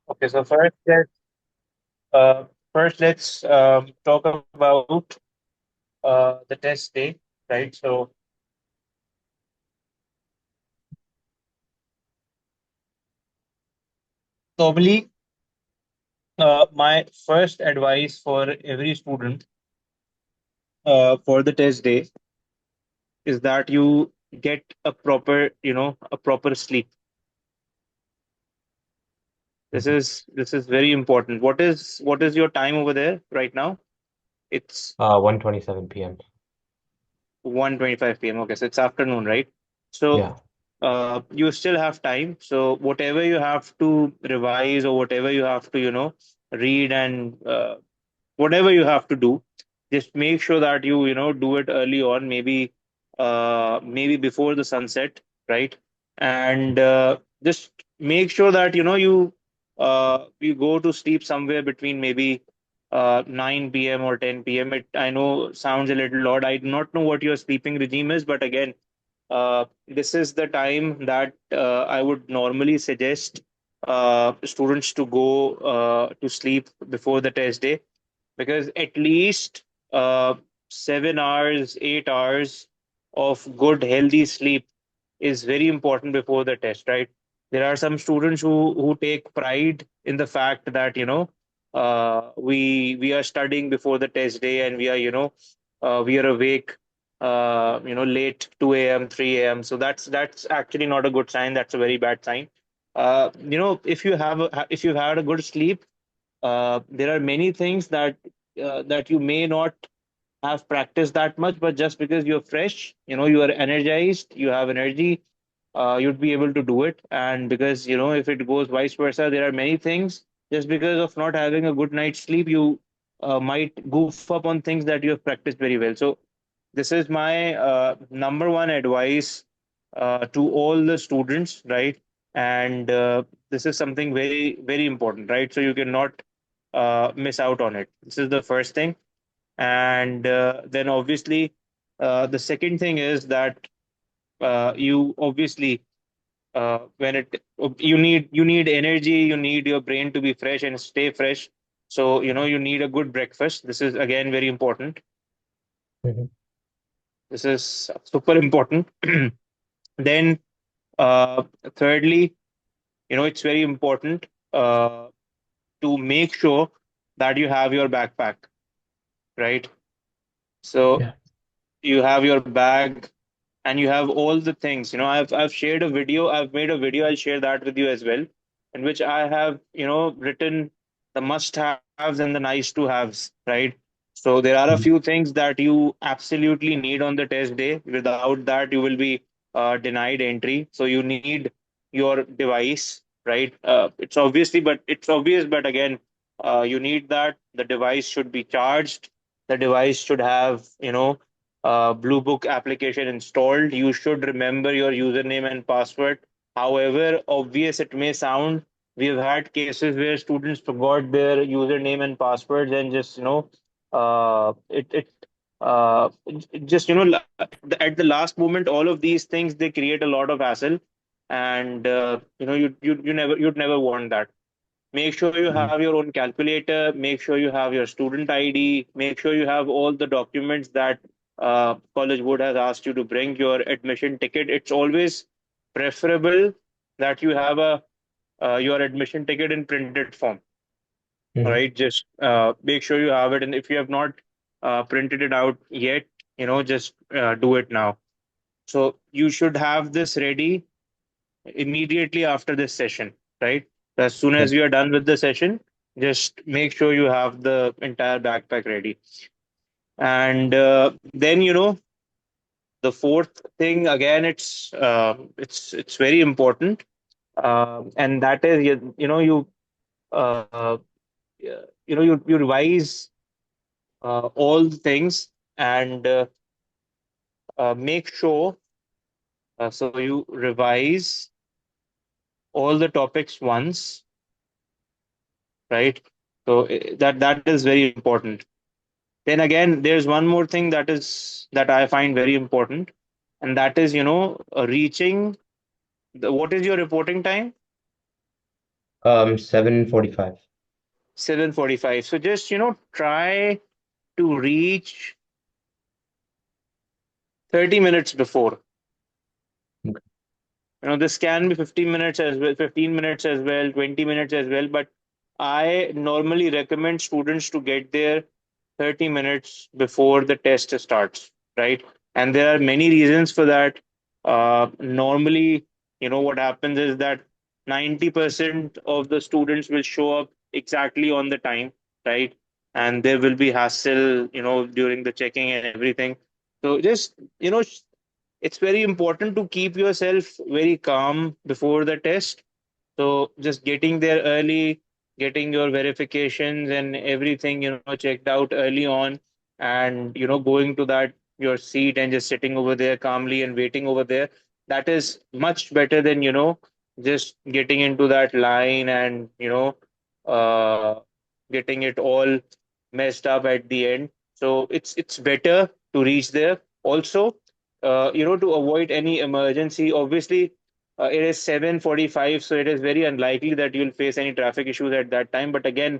Okay, so uh, first let's talk about the test day, right? So normally, my first advice for every student for the test day is that you get a proper sleep. Mhm. This is very important. What is your time over there right now? It's 1:27 p.m. 1:25 p.m. Okay, so it's afternoon, right? So Yeah. you still have time. So whatever you have to revise or whatever you have to, read and whatever you have to do, just make sure that you do it early on, maybe before the sunset, right? And just make sure that you go to sleep somewhere between maybe 9 p.m. or 10 p.m. It I know sounds a little odd. I do not know what your sleeping regime is, but again, this is the time that I would normally suggest students to go to sleep before the test day, because at least 7 hours, 8 hours of good, healthy sleep is very important before the test, right? There are some students who take pride in the fact that we are studying before the test day, and we are awake late 2 a.m., 3 a.m. So that's actually not a good sign. That's a very bad sign. If you've had a good sleep, there are many things that you may not have practiced that much, but just because you're fresh, you are energized, you have energy, you'd be able to do it. And because if it goes vice versa, there are many things, just because of not having a good night's sleep, you might goof up on things that you have practiced very well. So this is my number one advice to all the students, right? And this is something very, very important, right? So you cannot miss out on it. This is the first thing. And then obviously, the second thing is that you obviously when it you need energy, you need your brain to be fresh and stay fresh. So you need a good breakfast. This is again very important. Mhm. This is super important. Then uh, thirdly, it's very important to make sure that you have your backpack, right? So Yeah. you have your bag and you have all the things. I've shared a video, I've made a video, I'll share that with you as well, in which I have written the must haves and the nice to haves, right? So there are a Mhm. few things that you absolutely need on the test day. Without that, you will be denied entry. So you need your device, right? It's obvious, but again, you need that. The device should be charged. The device should have Blue Book application installed. You should remember your username and password. However obvious it may sound, we've had cases where students forgot their username and passwords, and just it just at the last moment, all of these things, they create a lot of hassle. And you'd never want that. Make sure you Mhm. have your own calculator. Make sure you have your student ID. Make sure you have all the documents that College Board has asked you to bring. Your admission ticket. It's always preferable that you have a your admission ticket in printed form. All Mhm. right, just make sure you have it, and if you have not printed it out yet, just do it now. So you should have this ready immediately after this session, right? As soon Yeah. as you are done with the session, just make sure you have the entire backpack ready. And then the fourth thing, again, it's very important, and that is uh, you revise all the things, and make sure so you revise all the topics once, right? So that is very important. Then again, there's one more thing that I find very important, and that is reaching what is your reporting time? 7:45. 7:45. So just, try to reach 30 minutes before. Okay. This can be 15 minutes as well, 15 minutes as well, 20 minutes as well, but I normally recommend students to get there 30 minutes before the test starts, right? And there are many reasons for that. Normally, what happens is that 90% of the students will show up exactly on the time, right? And there will be hassle, during the checking and everything. So just, it's very important to keep yourself very calm before the test. So just getting there early, getting your verifications and everything, checked out early on, and going to that your seat and just sitting over there calmly and waiting over there. That is much better than, just getting into that line and, uh, getting it all messed up at the end. So it's better to reach there. Also, to avoid any emergency, obviously it is 7:45, so it is very unlikely that you'll face any traffic issues at that time. But again,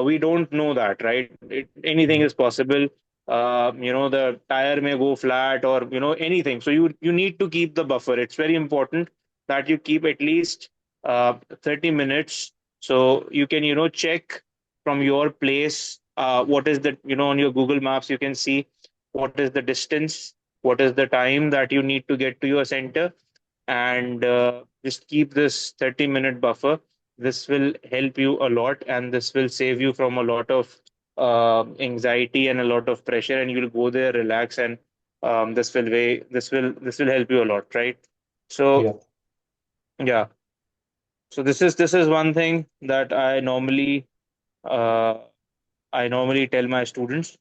we don't know that, right? Anything Mhm. is possible. The tire may go flat or anything. So you need to keep the buffer. It's very important that you keep at least 30 minutes, so you can check from your place what is the on your Google Maps you can see what is the distance, what is the time that you need to get to your center, and just keep this 30-minute buffer. This will help you a lot, and this will save you from a lot of anxiety and a lot of pressure, and you'll go there, relax, and this will help you a lot, right? So Yeah. yeah, so this is one thing that uh, I normally tell my students.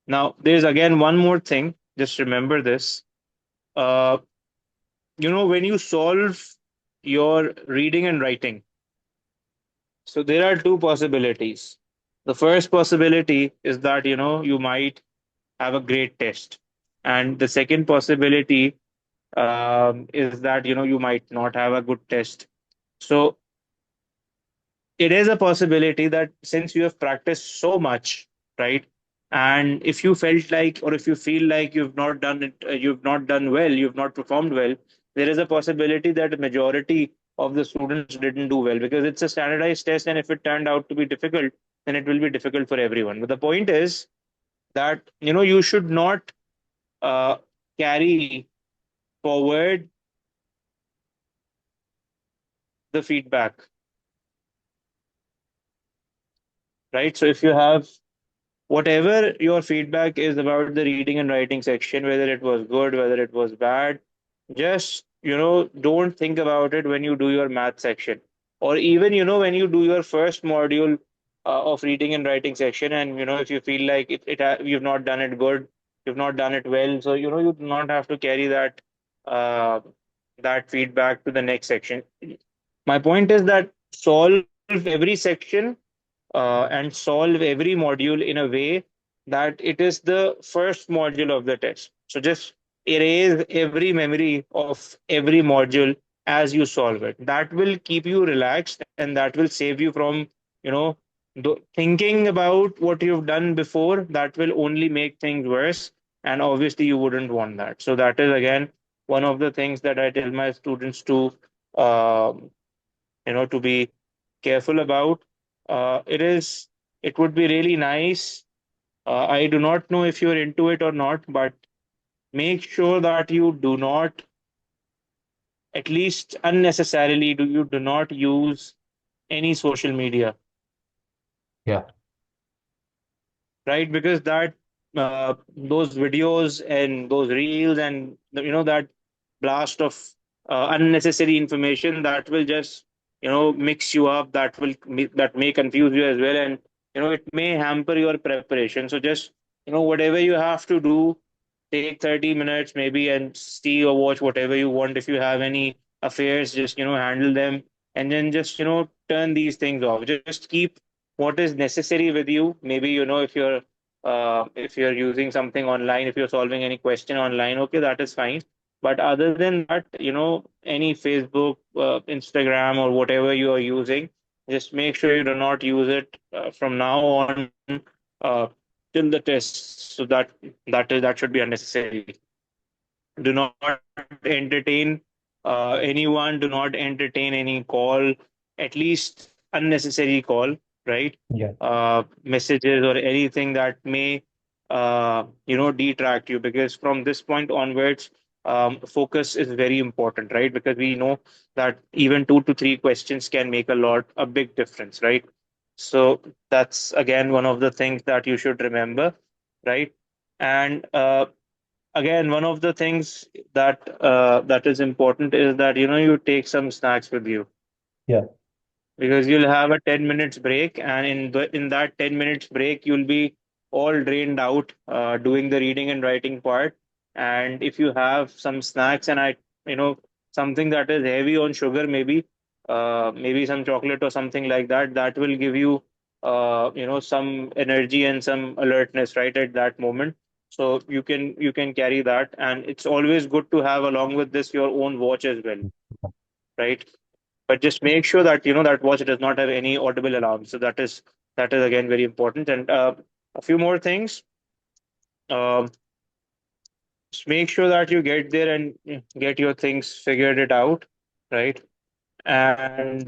Now there's again one more thing, just remember this. uh, when you solve your reading and writing, so there are two possibilities. The first possibility is that you might have a great test, and the second possibility is that you might not have a good test. So it is a possibility that since you have practiced so much, right? And if you felt like, or if you feel like you've not done it, you've not done well, you've not performed well, there is a possibility that a majority of the students didn't do well because it's a standardized test. And if it turned out to be difficult, then it will be difficult for everyone. But the point is that, you should not uh, carry forward the feedback, right? So if you have whatever your feedback is about the reading and writing section, whether it was good, whether it was bad, just don't think about it when you do your math section, or even when you do your first module of reading and writing section. And if you feel like you've not done it good, you've not done it well, so you do not have to carry uh, that feedback to the next section. My point is that solve every section and solve every module in a way that it is the first module of the test. So just erase every memory of every module as you solve it. That will keep you relaxed, and that will save you from, you know, thinking about what you've done before. That will only make things worse. And obviously, you wouldn't want that. So that is again one of the things that I tell my students um, to be careful about. It would be really nice. I do not know if you're into it or not, but make sure that you do not, at least unnecessarily, do not use any social media, Yeah. right? Because that those videos and those reels and that blast of unnecessary information, that will just mix you up, that may confuse you as well, and it may hamper your preparation. So just whatever you have to do, take 30 minutes maybe and see or watch whatever you want. If you have any affairs, just handle them, and then just turn these things off. Just keep what is necessary with you. Maybe if you're using something online, if you're solving any question online, okay, that is fine. But other than that, any Facebook, Instagram, or whatever you are using, Just make sure you do not use it from now on uh, till the test. So that should be unnecessary. Do not entertain anyone. Do not entertain any call, at least unnecessary call, right? Yeah. Messages or anything that may detract you, because from this point onwards, focus is very important, right? Because we know that even 2 to 3 questions can make a big difference, right? So that's again one of the things that you should remember, right? And again, one of the things that is important is that you take some snacks with you, Yeah. because you'll have a 10 minutes break, and in that 10 minutes break you'll be all drained out doing the reading and writing part. And if you have some snacks, and you know something that is heavy on sugar, maybe some chocolate or something like that, that will give you some energy and some alertness right at that moment. So you can carry that, and it's always good to have along with this your own watch as well, right? But just make sure that that watch does not have any audible alarm. So that is again very important. And a few more things. Um, just make sure that you get there and get your things figured it out, right? And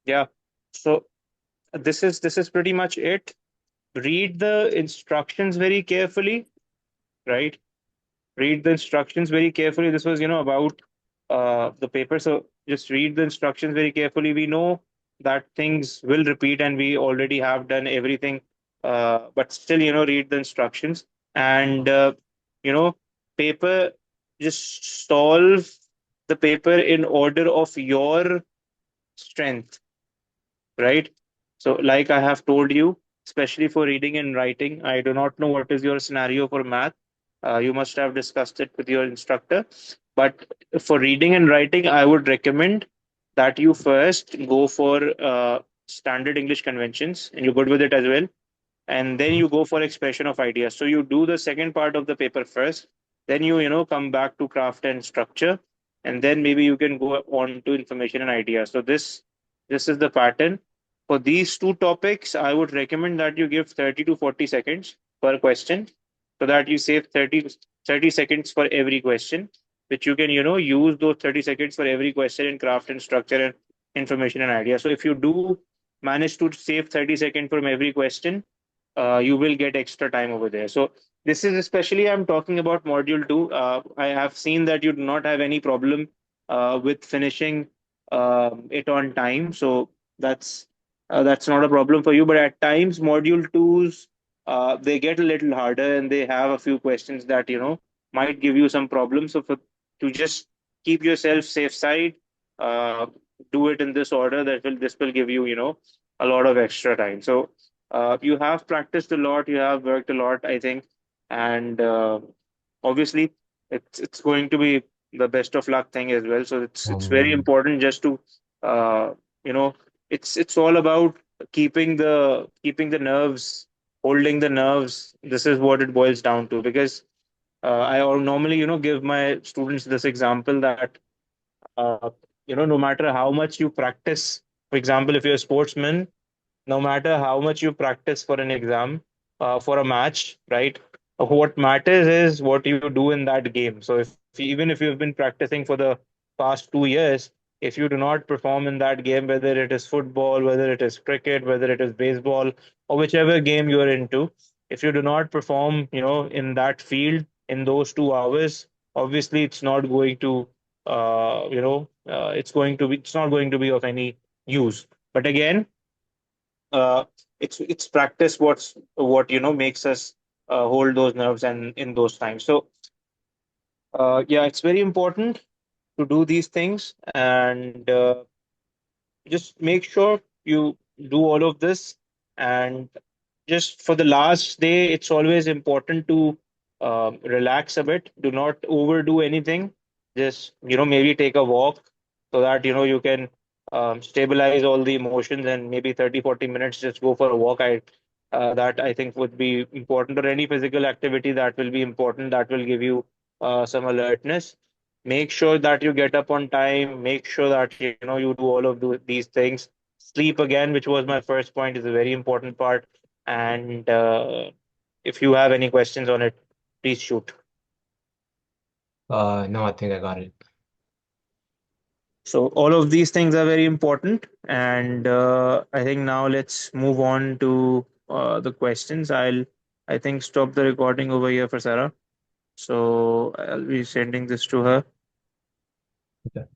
yeah, so this is pretty much it. Read the instructions very carefully, right? Read the instructions very carefully. This was, about the paper. So just read the instructions very carefully. We know that things will repeat, and we already have done everything. But still, read the instructions. And, you know, paper, just solve the paper in order of your strength, right? So, like I have told you, especially for reading and writing, I do not know what is your scenario for math. You must have discussed it with your instructor. But for reading and writing, I would recommend that you first go for standard English conventions, and you're good with it as well, and then you go for expression of ideas. So you do the second part of the paper first, then you come back to craft and structure, and then maybe you can go on to information and ideas. So this is the pattern. For these two topics, I would recommend that you give 30 to 40 seconds per question, so that you save 30 seconds for every question, which you can use those 30 seconds for every question in craft and structure and information and idea. So if you do manage to save 30 seconds from every question, you will get extra time over there. So this is especially, I'm talking about module 2. I have seen that you do not have any problem with finishing it on time. So that's not a problem for you. But at times, module 2s, they get a little harder, and they have a few questions that might give you some problems. So to just keep yourself safe side, uh, do it in this order. This will give you a lot of extra time. So you have practiced a lot, you have worked a lot, I think, and obviously it's going to be the best of luck thing as well. So it's very Um, important just to uh, you know it's all about keeping the nerves, holding the nerves. This is what it boils down to, because I normally give my students this example that uh, no matter how much you practice, for example, if you're a sportsman, no matter how much you practice for an exam, for a match, right? What matters is what you do in that game. So even if you've been practicing for the past 2 years, if you do not perform in that game, whether it is football, whether it is cricket, whether it is baseball, or whichever game you are into, if you do not perform, in that field in those 2 hours, obviously it's not going to, it's not going to be of any use. But again, uh, it's practice what makes us hold those nerves and in those times. So yeah, it's very important to do these things, and just make sure you do all of this. And just for the last day, it's always important to relax a bit. Do not overdo anything. Just maybe take a walk, so that you can stabilize all the emotions, and maybe 30-40 minutes just go for a walk. That I think would be important, or any physical activity that will be important, that will give you some alertness. Make sure that you get up on time. Make sure that you do all of these things. Sleep again, which was my first point, is a very important part. And if you have any questions on it, please shoot. No, I think I got it. So all of these things are very important, and I think now let's move on to the questions. I think, stop the recording over here for Sarah. So I'll be sending this to her. Okay.